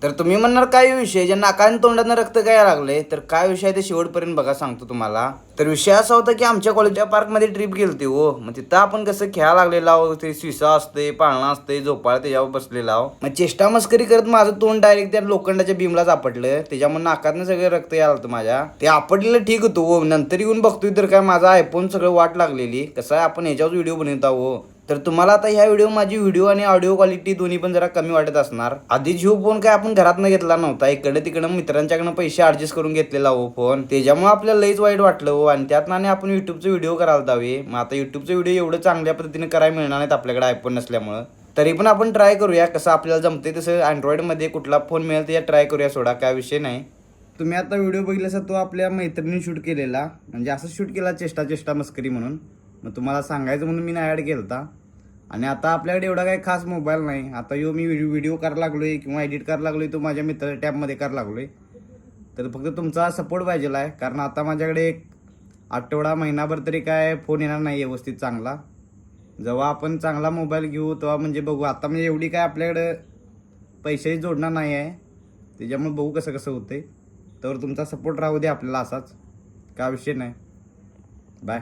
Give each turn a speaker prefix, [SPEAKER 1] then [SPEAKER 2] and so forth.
[SPEAKER 1] तर तुम्ही म्हणणार काय विषय, ज्या नाकाने तोंडानं रक्त काय लागले, तर काय विषय आहे ते शेवटपर्यंत बघा, सांगतो तुम्हाला. तर विषय असा होता की आमच्या कॉलेजच्या पार्कमध्ये ट्रिप गेलती हो. मग तिथं आपण कसं खेळायला लागलेला आहो, ते शिसा असते, पाळणा असते, झोपाळा त्याच्यावर बसलेला आहो. मग चेष्टा मस्करी करत माझं तोंड डायरेक्ट त्या लोखंडाच्या बीमलाच आपटलं. त्याच्यामुळे नाकातनं सगळं रक्त यायला होतं माझ्या. ते आपटलेलं ठीक होतं हो. नंतर येऊन बघतोय तर काय माझा आयफोन सगळं वाट लागलेली. कसं आहे, आपण ह्याच्यावर व्हिडिओ बनवता हो. तर तुम्हाला आता ह्या माझी व्हिडिओ आणि ऑडिओ क्वालिटी दोन्ही पण जरा कमी वाटत असणार. आधी जिओ फोन काय आपण घरातनं घेतला नव्हता, इकडे तिकडे मित्रांच्याकडनं पैसे ऍडजस्ट करून घेतलेला हो फोन. त्याच्यामुळे आपल्याला लईच वाईट वाटलं हो. आणि त्यातनं आपण युट्यूबचे व्हिडिओ करायला दावे. मग आता युट्यूबचे व्हिडिओ एवढं चांगल्या पद्धतीने करायला मिळणार नाहीत आपल्याकडे आयफोन नसल्यामुळं. तरी पण आपण ट्राय करूया, कसं आपल्याला जमते तसं. अँड्रॉइडमध्ये कुठला फोन मिळेल ते ट्राय करूया, सोडा काय विषय नाही. तुम्ही आता व्हिडिओ बघितला तो आपल्या मैत्रिणी शूट केलेला, म्हणजे असं शूट केला चेष्टा मस्करी म्हणून. मग तुम्हाला सांगायचं म्हणून मी नाही ॲड केलता. आणि आता आपल्याकडे एवढा काही खास मोबाईल नाही. आता मी व्हिडिओ करायला लागलोय किंवा एडिट करायला लागलोय तो माझ्या मित्राच्या टॅबमध्ये करायला लागलोय. तर फक्त तुमचा सपोर्ट पाहिजे आहे, कारण आता माझ्याकडे एक आठवडा महिनाभर तरी काय फोन येणार नाही व्यवस्थित चांगला. जेव्हा आपण चांगला मोबाईल घेऊ तेव्हा म्हणजे बघू. आता म्हणजे एवढी काय आपल्याकडं पैसेही जोडणार नाही आहे, त्याच्यामुळे बघू कसं कसं होतंय. तर तुमचा सपोर्ट राहू दे आपल्याला असाच, काय विषय नाही. बाय.